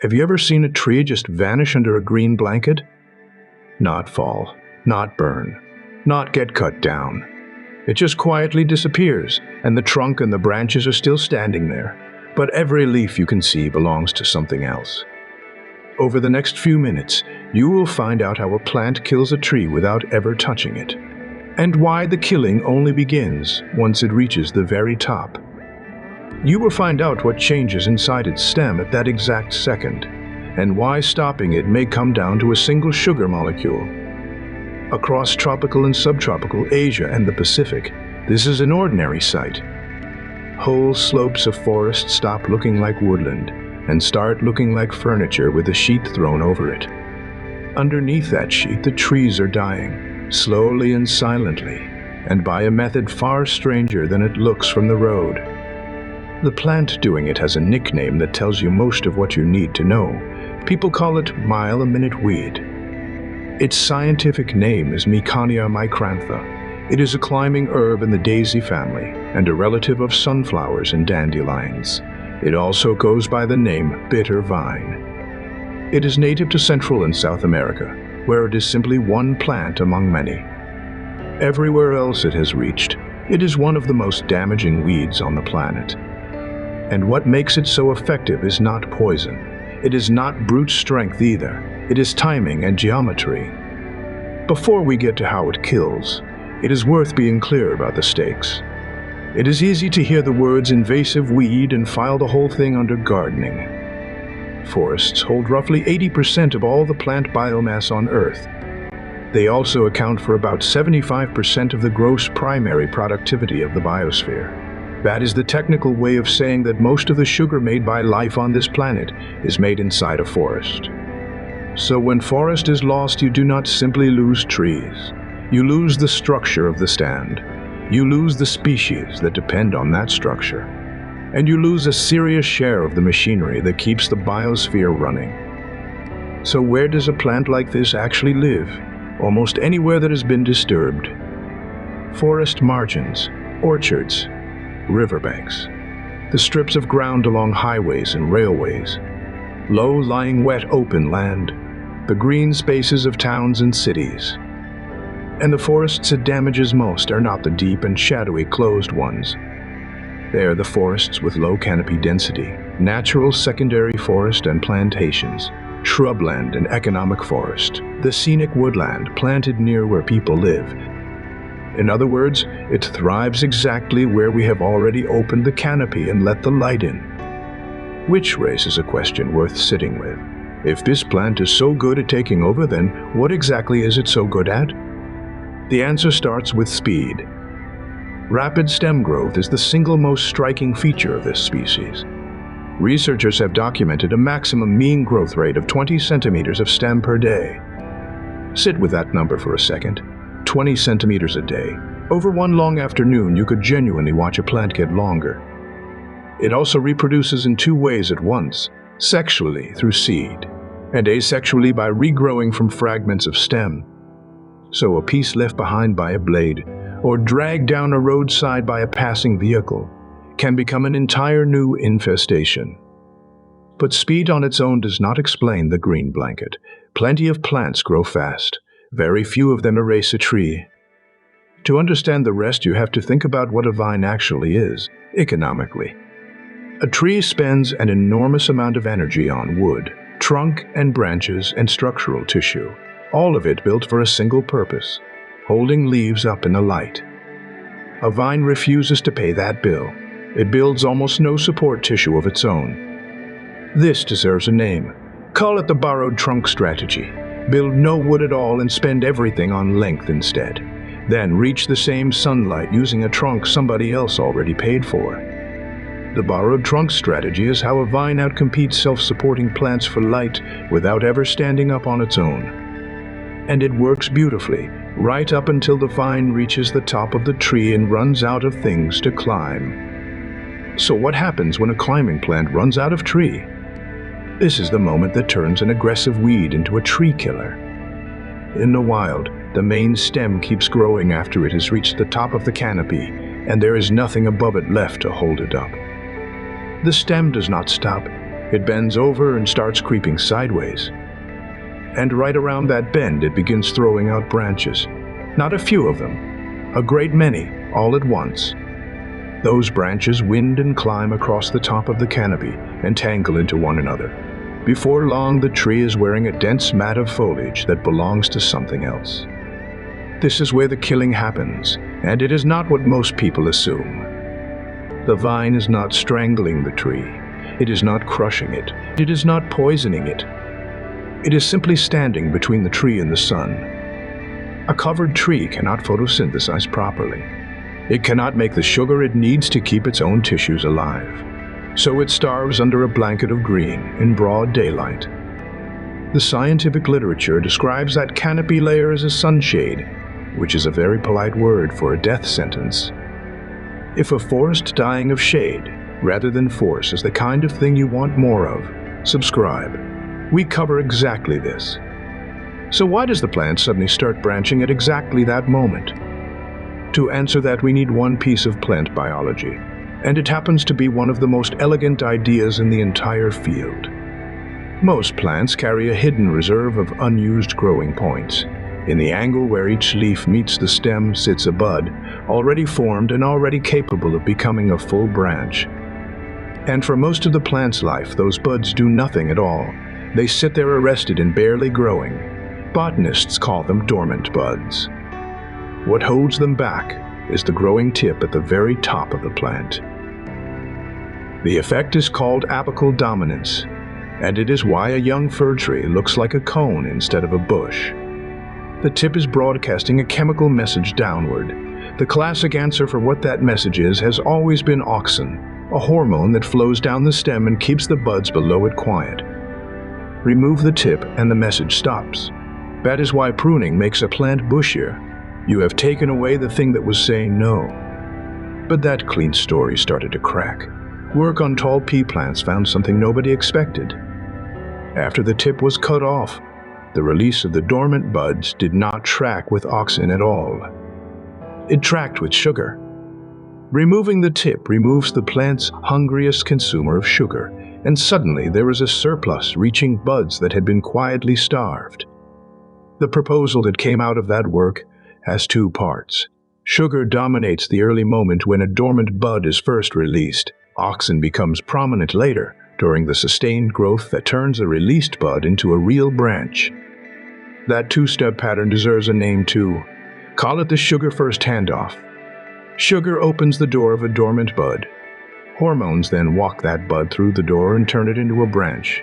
Have you ever seen a tree just vanish under a green blanket? Not fall, not burn, not get cut down. It just quietly disappears, and the trunk and the branches are still standing there, but every leaf you can see belongs to something else. Over the next few minutes, you will find out how a plant kills a tree without ever touching it, and why the killing only begins once it reaches the very top. You will find out what changes inside its stem at that exact second, and why stopping it may come down to a single sugar molecule. Across tropical and subtropical Asia and the Pacific, this is an ordinary sight. Whole slopes of forest stop looking like woodland and start looking like furniture with a sheet thrown over it. Underneath that sheet, the trees are dying, slowly and silently, and by a method far stranger than it looks from the road. The plant doing it has a nickname that tells you most of what you need to know. People call it mile-a-minute weed. Its scientific name is Mikania micrantha. It is a climbing herb in the daisy family and a relative of sunflowers and dandelions. It also goes by the name bitter vine. It is native to Central and South America, where it is simply one plant among many. Everywhere else it has reached, it is one of the most damaging weeds on the planet. And what makes it so effective is not poison. It is not brute strength either. It is timing and geometry. Before we get to how it kills, it is worth being clear about the stakes. It is easy to hear the words invasive weed and file the whole thing under gardening. Forests hold roughly 80% of all the plant biomass on Earth. They also account for about 75% of the gross primary productivity of the biosphere. That is the technical way of saying that most of the sugar made by life on this planet is made inside a forest. So when forest is lost, you do not simply lose trees. You lose the structure of the stand. You lose the species that depend on that structure. And you lose a serious share of the machinery that keeps the biosphere running. So where does a plant like this actually live? Almost anywhere that has been disturbed. Forest margins, orchards, riverbanks, the strips of ground along highways and railways, low-lying wet open land, the green spaces of towns and cities. And the forests it damages most are not the deep and shadowy closed ones. They are the forests with low canopy density, natural secondary forest and plantations, shrubland and economic forest, the scenic woodland planted near where people live. In other words, it thrives exactly where we have already opened the canopy and let the light in. Which raises a question worth sitting with. If this plant is so good at taking over, then what exactly is it so good at? The answer starts with speed. Rapid stem growth is the single most striking feature of this species. Researchers have documented a maximum mean growth rate of 20 centimeters of stem per day. Sit with that number for a second. 20 centimeters a day. Over one long afternoon, you could genuinely watch a plant get longer. It also reproduces in two ways at once, sexually through seed, and asexually by regrowing from fragments of stem. So a piece left behind by a blade, or dragged down a roadside by a passing vehicle, can become an entire new infestation. But speed on its own does not explain the green blanket. Plenty of plants grow fast. Very few of them erase a tree. To understand the rest, you have to think about what a vine actually is, economically. A tree spends an enormous amount of energy on wood, trunk and branches and structural tissue, all of it built for a single purpose, holding leaves up in the light. A vine refuses to pay that bill. It builds almost no support tissue of its own. This deserves a name. Call it the borrowed trunk strategy. Build no wood at all and spend everything on length instead. Then reach the same sunlight using a trunk somebody else already paid for. The borrowed trunk strategy is how a vine outcompetes self-supporting plants for light without ever standing up on its own. And it works beautifully, right up until the vine reaches the top of the tree and runs out of things to climb. So what happens when a climbing plant runs out of tree? This is the moment that turns an aggressive weed into a tree killer. In the wild, the main stem keeps growing after it has reached the top of the canopy, and there is nothing above it left to hold it up. The stem does not stop. It bends over and starts creeping sideways. And right around that bend, it begins throwing out branches. Not a few of them, a great many, all at once. Those branches wind and climb across the top of the canopy and tangle into one another. Before long, the tree is wearing a dense mat of foliage that belongs to something else. This is where the killing happens, and it is not what most people assume. The vine is not strangling the tree. It is not crushing it. It is not poisoning it. It is simply standing between the tree and the sun. A covered tree cannot photosynthesize properly. It cannot make the sugar it needs to keep its own tissues alive. So it starves under a blanket of green in broad daylight. The scientific literature describes that canopy layer as a sunshade, which is a very polite word for a death sentence. If a forest dying of shade, rather than force, is the kind of thing you want more of, subscribe. We cover exactly this. So why does the plant suddenly start branching at exactly that moment? To answer that, we need one piece of plant biology, and it happens to be one of the most elegant ideas in the entire field. Most plants carry a hidden reserve of unused growing points. In the angle where each leaf meets the stem sits a bud, already formed and already capable of becoming a full branch. And for most of the plant's life, those buds do nothing at all. They sit there arrested and barely growing. Botanists call them dormant buds. What holds them back is the growing tip at the very top of the plant. The effect is called apical dominance, and it is why a young fir tree looks like a cone instead of a bush. The tip is broadcasting a chemical message downward. The classic answer for what that message is has always been auxin, a hormone that flows down the stem and keeps the buds below it quiet. Remove the tip and the message stops. That is why pruning makes a plant bushier. You have taken away the thing that was saying no. But that clean story started to crack. Work on tall pea plants found something nobody expected. After the tip was cut off, the release of the dormant buds did not track with auxin at all. It tracked with sugar. Removing the tip removes the plant's hungriest consumer of sugar, and suddenly there is a surplus reaching buds that had been quietly starved. The proposal that came out of that work has two parts. Sugar dominates the early moment when a dormant bud is first released. Auxin becomes prominent later, during the sustained growth that turns a released bud into a real branch. That two-step pattern deserves a name too. Call it the sugar-first handoff. Sugar opens the door of a dormant bud. Hormones then walk that bud through the door and turn it into a branch.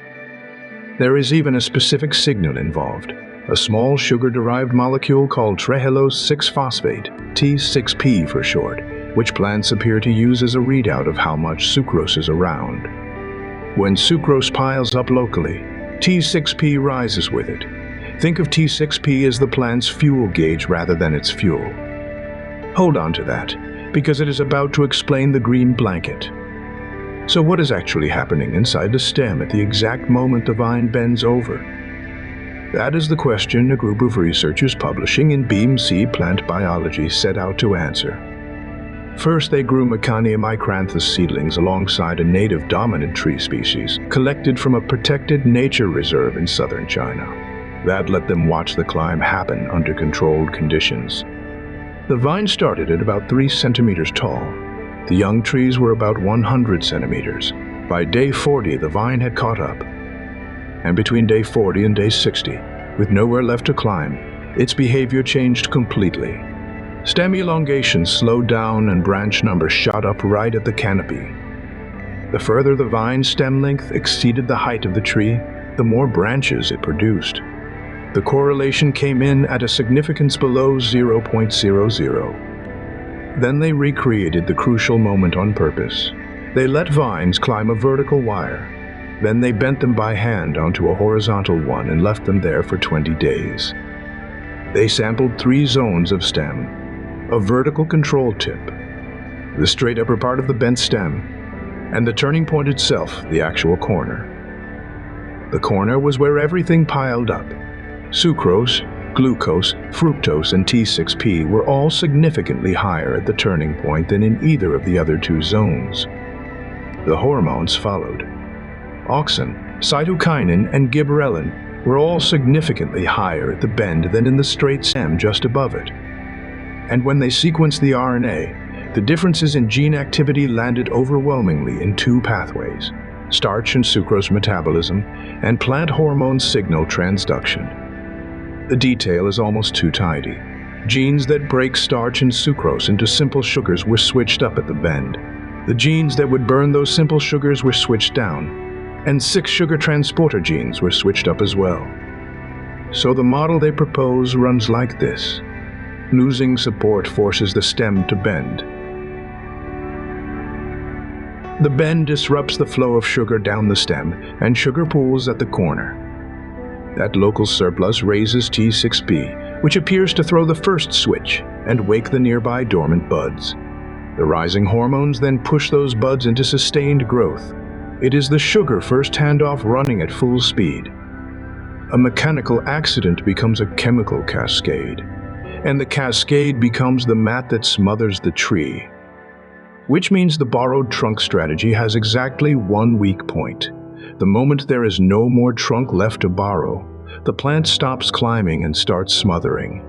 There is even a specific signal involved, a small sugar-derived molecule called trehalose 6-phosphate, T6P for short, which plants appear to use as a readout of how much sucrose is around. When sucrose piles up locally, T6P rises with it. Think of T6P as the plant's fuel gauge rather than its fuel. Hold on to that, because it is about to explain the green blanket. So what is actually happening inside the stem at the exact moment the vine bends over? That is the question a group of researchers publishing in BMC Plant Biology set out to answer. First, they grew Mikania micrantha seedlings alongside a native dominant tree species collected from a protected nature reserve in southern China. That let them watch the climb happen under controlled conditions. The vine started at about 3 centimeters tall. The young trees were about 100 centimeters. By day 40, the vine had caught up. And between day 40 and day 60, with nowhere left to climb, its behavior changed completely. Stem elongation slowed down and branch number shot up right at the canopy. The further the vine's stem length exceeded the height of the tree, the more branches it produced. The correlation came in at a significance below 0.00. Then they recreated the crucial moment on purpose. They let vines climb a vertical wire. Then they bent them by hand onto a horizontal one and left them there for 20 days. They sampled 3 zones of stem: a vertical control tip, the straight upper part of the bent stem, and the turning point itself, the actual corner. The corner was where everything piled up. Sucrose, glucose, fructose, and T6P were all significantly higher at the turning point than in either of the other 2 zones. The hormones followed. auxin, cytokinin, and gibberellin were all significantly higher at the bend than in the straight stem just above it. And when they sequenced the RNA, the differences in gene activity landed overwhelmingly in two pathways: starch and sucrose metabolism, and plant hormone signal transduction. The detail is almost too tidy. Genes that break starch and sucrose into simple sugars were switched up at the bend. The genes that would burn those simple sugars were switched down, and 6 sugar transporter genes were switched up as well. So the model they propose runs like this. Losing support forces the stem to bend. The bend disrupts the flow of sugar down the stem, and sugar pools at the corner. That local surplus raises T6P, which appears to throw the first switch and wake the nearby dormant buds. The rising hormones then push those buds into sustained growth. It is the sugar first handoff running at full speed. A mechanical accident becomes a chemical cascade, and the cascade becomes the mat that smothers the tree. Which means the borrowed trunk strategy has exactly one weak point. The moment there is no more trunk left to borrow, the plant stops climbing and starts smothering.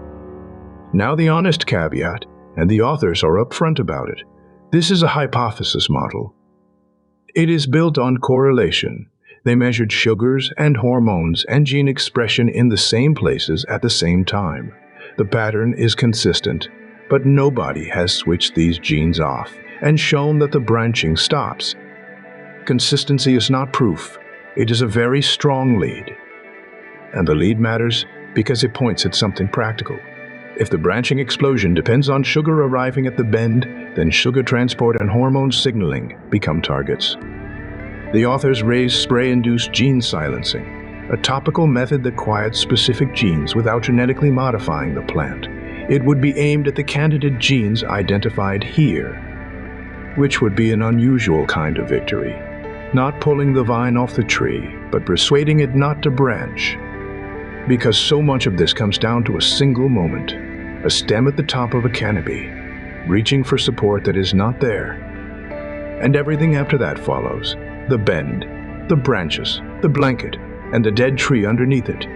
Now the honest caveat, and the authors are upfront about it: this is a hypothesis model. It is built on correlation. They measured sugars and hormones and gene expression in the same places at the same time. The pattern is consistent, but nobody has switched these genes off and shown that the branching stops. Consistency is not proof. It is a very strong lead. And the lead matters because it points at something practical. If the branching explosion depends on sugar arriving at the bend, then sugar transport and hormone signaling become targets. The authors raise spray-induced gene silencing, a topical method that quiets specific genes without genetically modifying the plant. It would be aimed at the candidate genes identified here, which would be an unusual kind of victory. Not pulling the vine off the tree, but persuading it not to branch. Because so much of this comes down to a single moment, a stem at the top of a canopy, reaching for support that is not there. And everything after that follows: the bend, the branches, the blanket, and the dead tree underneath it.